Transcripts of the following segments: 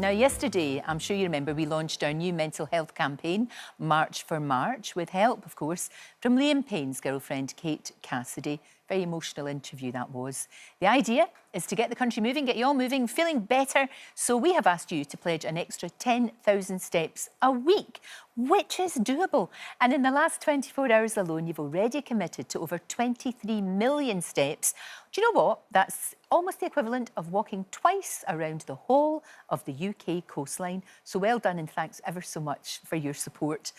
Now, yesterday, I'm sure you remember, we launched our new mental health campaign, March for March, with help, of course, from Liam Payne's girlfriend, Kate Cassidy. Very emotional interview that was. The idea is to get the country moving, get you all moving, feeling better. So we have asked you to pledge an extra 10,000 steps a week, which is doable. And in the last 24 hours alone, you've already committed to over 23 million steps. Do you know what? That's almost the equivalent of walking twice around the whole of the UK coastline. So well done, and thanks ever so much for your support.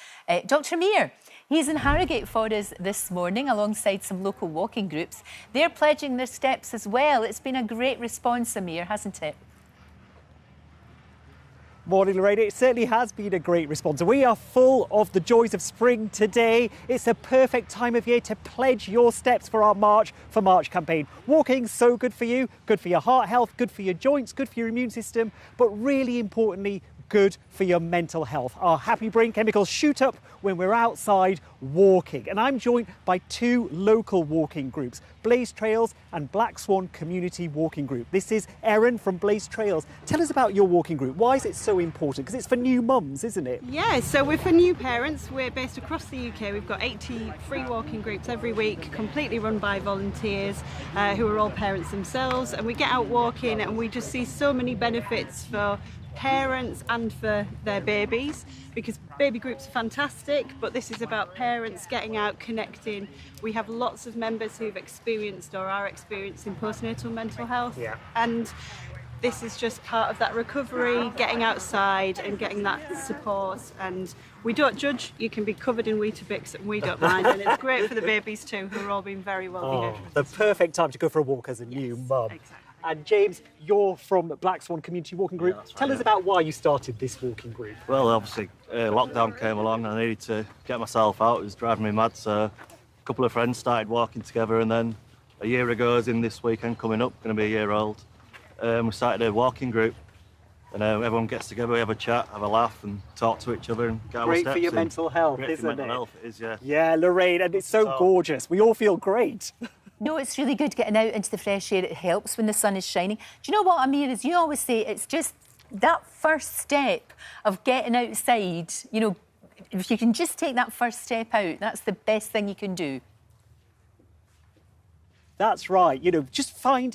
Dr Amir, he's in Harrogate for us this morning alongside some local walking groups. They're pledging their steps as well. It's been a great response, Amir, hasn't it? Morning, Lorraine. It certainly has been a great response. We are full of the joys of spring today. It's a perfect time of year to pledge your steps for our March for March campaign. Walking, so good for you, good for your heart health, good for your joints, good for your immune system, but really importantly, good for your mental health. Our happy brain chemicals shoot up when we're outside walking. And I'm joined by two local walking groups, Blaze Trails and Black Swan Community Walking Group. This is Erin from Blaze Trails. Tell us about your walking group. Why is it so important? Because it's for new mums, isn't it? Yeah, so we're for new parents. We're based across the UK. We've got 80 free walking groups every week, completely run by volunteers who are all parents themselves. And we get out walking and we just see so many benefits for parents and for their babies, because baby groups are fantastic, but this is about parents getting out, connecting. We have lots of members who've experienced or are experiencing postnatal mental health, and this is just part of that recovery, getting outside and getting that support. And we don't judge. You can be covered in Weetabix and we don't mind, and it's great for the babies too, who are all being very well behaved. The perfect time to go for a walk as a new mum. Exactly. And James, you're from Black Swan Community Walking Group. Yeah, Tell us about why you started this walking group. Well, obviously, lockdown came along and I needed to get myself out. It was driving me mad, so a couple of friends started walking together, and then a year ago, as in this weekend coming up, going to be a year old, we started a walking group. And everyone gets together, we have a chat, have a laugh and talk to each other and get our steps in. Great for your mental health, isn't it? Great for mental health, it is, yeah. Yeah, Lorraine, and it's so gorgeous. We all feel great. No, it's really good getting out into the fresh air. It helps when the sun is shining. Do you know what, Amir, as you always say, it's just that first step of getting outside. You know, if you can just take that first step out, that's the best thing you can do. That's right. You know, just find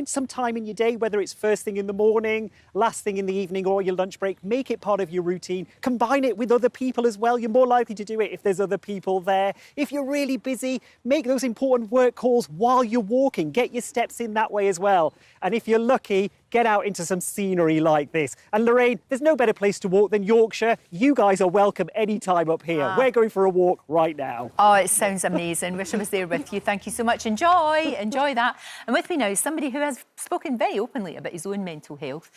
some time in your day, whether it's first thing in the morning, last thing in the evening, or your lunch break. Make it part of your routine. Combine it with other people as well. You're more likely to do it if there's other people there. If you're really busy, make those important work calls while you're walking. Get your steps in that way as well. And if you're lucky, get out into some scenery like this. And Lorraine, there's no better place to walk than Yorkshire. You guys are welcome anytime up here. We're going for a walk right now. Oh, it sounds amazing. Wish I was there with you. Thank you so much. Enjoy that. And with me now is somebody who has spoken very openly about his own mental health.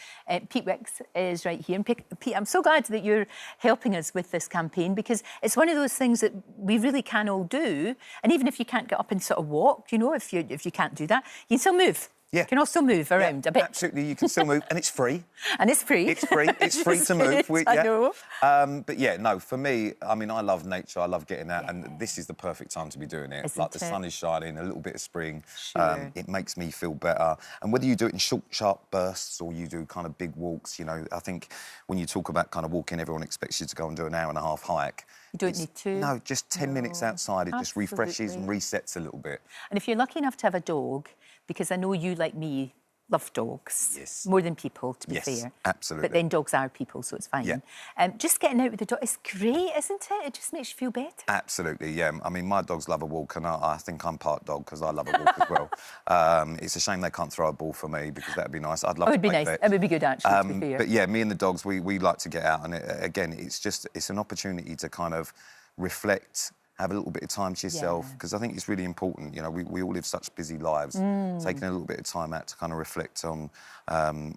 Pete Wicks is right here. And Pete, I'm so glad that you're helping us with this campaign, because it's one of those things that we really can all do. And even if you can't get up and sort of walk, you know, if you can't do that, you can still move. Yeah. You can also move around a bit. Absolutely, you can still move, and it's free. And it's free. It's free. It's free to move. I know. But yeah, no, for me, I mean, I love nature. I love getting out, and this is the perfect time to be doing it. Isn't like the sun is shining, a little bit of spring. Sure. It makes me feel better. And whether you do it in short, sharp bursts or you do kind of big walks, you know, I think when you talk about kind of walking, everyone expects you to go and do an hour-and-a-half hike. You don't need to. No, just 10 minutes outside. It just refreshes and resets a little bit. And if you're lucky enough to have a dog, because I know you, like me, love dogs. Yes. More than people, to be yes, fair. Absolutely. But then dogs are people, so it's fine. Yeah. Just getting out with the dog is great, isn't it? It just makes you feel better. Absolutely, yeah. I mean, my dogs love a walk, and I think I'm part dog because I love a walk as well. It's a shame they can't throw a ball for me, because that'd be nice. I'd love to play vet. It would be good, actually, to be fair. But yeah, me and the dogs, we like to get out, and again, it's an opportunity to kind of reflect, have a little bit of time to yourself, because I think it's really important. You know, we all live such busy lives. Taking a little bit of time out to kind of reflect on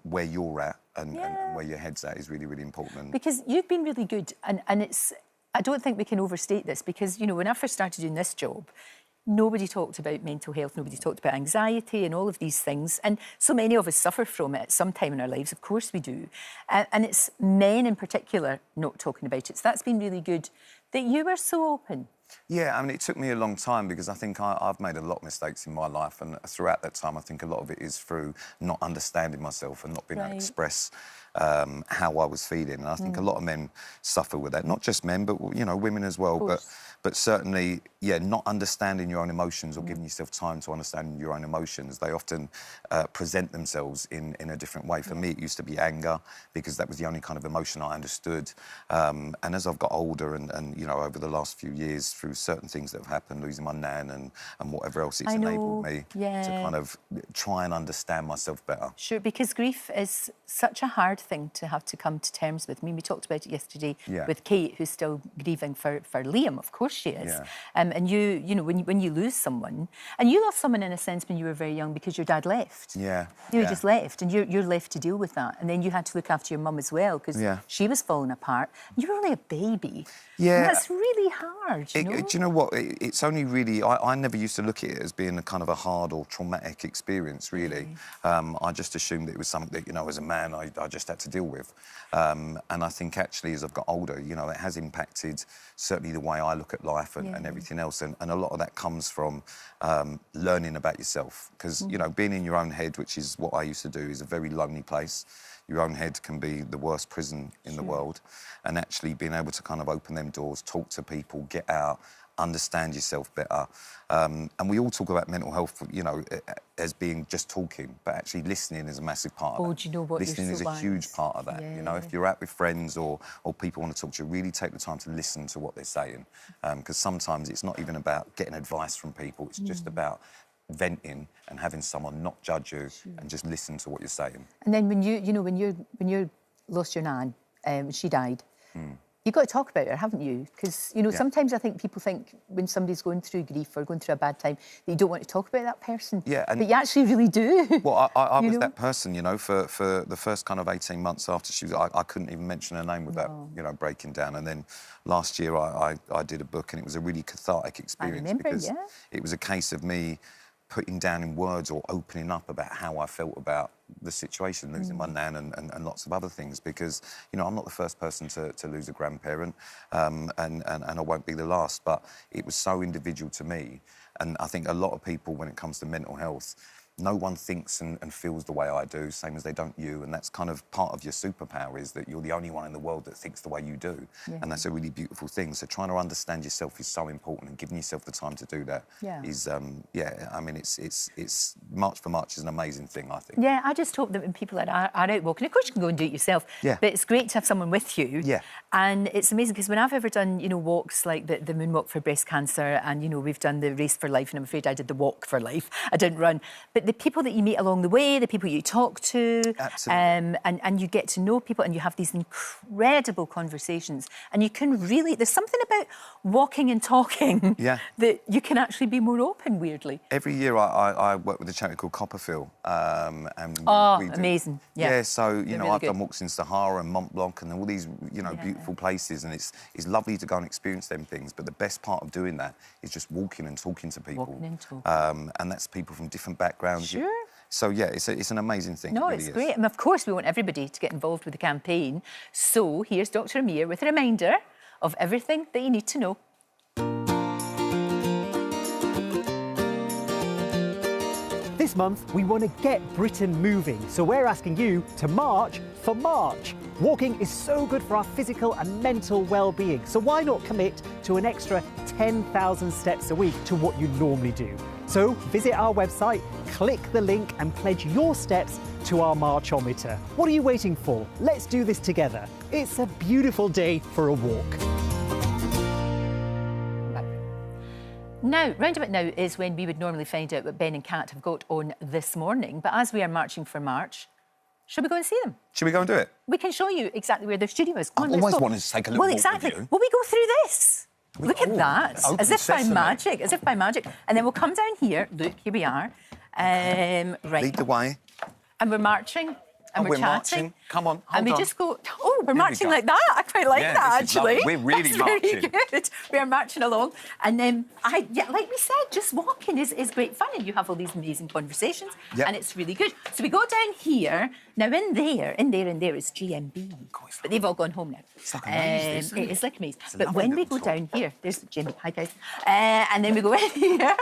where you're at and where your head's at is really, really important. Because you've been really good, and it's... I don't think we can overstate this, because, you know, when I first started doing this job, nobody talked about mental health, nobody talked about anxiety and all of these things. And so many of us suffer from it at some time in our lives, of course we do. And it's men in particular not talking about it. So that's been really good that you were so open. Yeah, I mean, it took me a long time, because I think I've made a lot of mistakes in my life, and throughout that time I think a lot of it is through not understanding myself and not being able to express how I was feeling. And I think a lot of men suffer with that. Not just men, but, you know, women as well. But certainly, yeah, not understanding your own emotions or giving yourself time to understand your own emotions. They often present themselves in a different way. For me, it used to be anger, because that was the only kind of emotion I understood. And as I've got older and you know, over the last few years, through certain things that have happened, losing my nan and whatever else, it's enabled me to kind of try and understand myself better. Sure, because grief is such a hard thing to have to come to terms with. I mean, we talked about it yesterday with Kate, who's still grieving for Liam. Of course she is. And you know, when you lose someone, and you lost someone in a sense when you were very young because your dad left. You just left, and you're left to deal with that. And then you had to look after your mum as well, because she was falling apart. You were only a baby. And that's really hard, you know? Do you know what? It's only really... I never used to look at it as being a kind of a hard or traumatic experience, really. I just assumed that it was something that, you know, as a man, I just had to deal with. And I think, actually, as I've got older, you know, it has impacted certainly the way I look at life and everything else. And a lot of that comes from learning about yourself. Because, you know, being in your own head, which is what I used to do, is a very lonely place. Your own head can be the worst prison in the world. And actually being able to kind of open them doors, talk to people, get out, understand yourself better. And we all talk about mental health, you know, as being just talking, but actually listening is a massive part of that. Do you know what? Listening is a huge part of that. You know, if you're out with friends or people want to talk to you, really take the time to listen to what they're saying. Because sometimes it's not even about getting advice from people, it's just about venting and having someone not judge you and just listen to what you're saying. And then when you lost your nan, she died, you've got to talk about her, haven't you? Because, you know, sometimes I think people think when somebody's going through grief or going through a bad time that you don't want to talk about that person. But you actually really do. Well, I was that person, you know, for the first kind of 18 months after she was... I couldn't even mention her name without, you know, breaking down. And then last year I did a book, and it was a really cathartic experience. I remember, because it was a case of me putting down in words or opening up about how I felt about the situation, losing my nan and lots of other things, because, you know, I'm not the first person to lose a grandparent, and I won't be the last, but it was so individual to me. And I think a lot of people, when it comes to mental health, no one thinks and feels the way I do, same as they don't you, and that's kind of part of your superpower, is that you're the only one in the world that thinks the way you do, and that's a really beautiful thing. So trying to understand yourself is so important, and giving yourself the time to do that is, I mean, it's March for March is an amazing thing, I think. I just hope that when people are out walking, of course you can go and do it yourself, but it's great to have someone with you. And it's amazing, because when I've ever done, you know, walks like the Moonwalk for breast cancer, and, you know, we've done the Race for Life, and I'm afraid I did the Walk for Life, I didn't run, but the people that you meet along the way, the people you talk to, and you get to know people, and you have these incredible conversations, and you can really... There's something about walking and talking that you can actually be more open, weirdly. Every year I work with a charity called Copperfield, and we do, amazing. So, you know, really I've done walks in Sahara and Mont Blanc and all these, you know, beautiful places, and it's lovely to go and experience them things, but the best part of doing that is just walking and talking to people. And that's people from different backgrounds. So, yeah, it's an amazing thing. No, it's great. And, of course, we want everybody to get involved with the campaign. So here's Dr Amir with a reminder of everything that you need to know. This month, we want to get Britain moving, so we're asking you to march for March. Walking is so good for our physical and mental well-being, so why not commit to an extra 10,000 steps a week to what you normally do? So visit our website, click the link and pledge your steps to our Marchometer. What are you waiting for? Let's do this together. It's a beautiful day for a walk. Now, round about now is when we would normally find out what Ben and Kat have got on this morning. But as we are marching for March, should we go and see them? Should we go and do it? We can show you exactly where their studio is. I've always wanted to take a look. Well, exactly. Will we go through this? Look at that. As if by magic. As if by magic. And then we'll come down here. Look, here we are. Right. Lead the way. And we're marching. And we're chatting. Marching. Come on, and we just go, oh, we're marching like that. I quite like that, actually. We're really That's marching. Very good. We are marching along. And then, like we said, just walking is great fun. And you have all these amazing conversations. And it's really good. So we go down here. Now, in there is GMB. But they've all gone home now. It's like a maze, isn't it? It's like a maze. But when we go down here, there's GMB. Hi, guys. And then we go in here.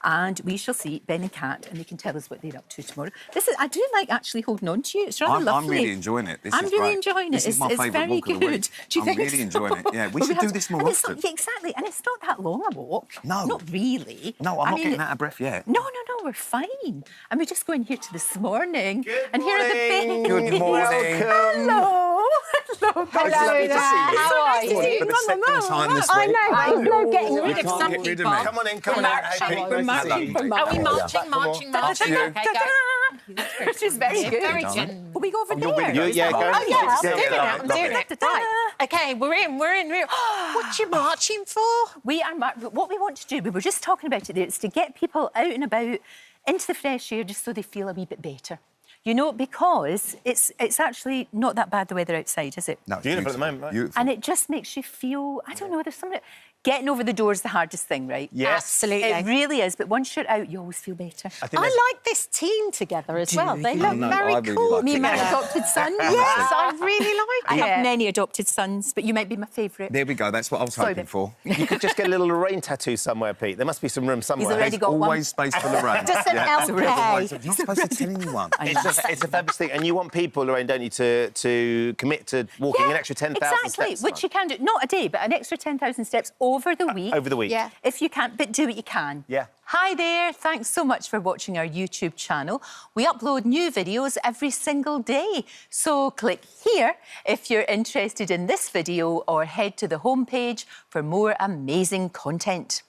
and we shall see Ben and Kat, and they can tell us what they're up to tomorrow. I do like actually holding on to you. It's rather lovely. I'm really enjoying it. I'm really enjoying it. This is my favourite very walk of the week. good. Do you I'm think really so? enjoying it. Yeah, we should do this more often. Yeah, exactly, and it's not that long a walk. No. Not really. No, I'm not getting out of breath yet. No, we're fine. And we just go in here to this morning. And here are the big... Good morning. Hello. Hello. Lovely to see you. How are you? For the second time this week. I know, no getting rid of Can't some get rid of people. me. Come on in, come We're on in. marching, Hey, we're Pete, marching, nice to see you. Are we marching? Marching. Okay, go. Which is very good. Very good. Will we go over you're there? really good. Yeah, go. Oh, yeah, I'm Yeah, doing it. yeah, I'm doing it. Right. Okay, we're in. What you marching for? We are... What we want to do, we were just talking about it there, is to get people out and about into the fresh air just so they feel a wee bit better. You know, because it's actually not that bad the weather outside, is it? No, it's Beautiful at the moment, right? Beautiful. And it just makes you feel, I don't know, there's something... Getting over the door is the hardest thing, right? Yes. Absolutely. It really is, but once you're out, you always feel better. I think I like this team together as well. They look No, very I really cool. like Me it. and my adopted son. Yes, I really like I it. have many adopted sons, but you might be my favourite. There we go. That's what I was Sorry, hoping Ben. for. you could just get a little Lorraine tattoo somewhere, Pete. There must be some room somewhere. already There's got one. always space for Lorraine. Just an LK. Always. You're not supposed to tell anyone. It's a fabulous thing, and you want people, Lorraine, don't you, to commit to walking an extra 10,000 exactly, steps. which you can do. Not a day, but an extra 10,000 steps over the week. Over the week. Yeah. If you can't, but do what you can. Yeah. Hi there, thanks so much for watching our YouTube channel. We upload new videos every single day. So click here if you're interested in this video or head to the homepage for more amazing content.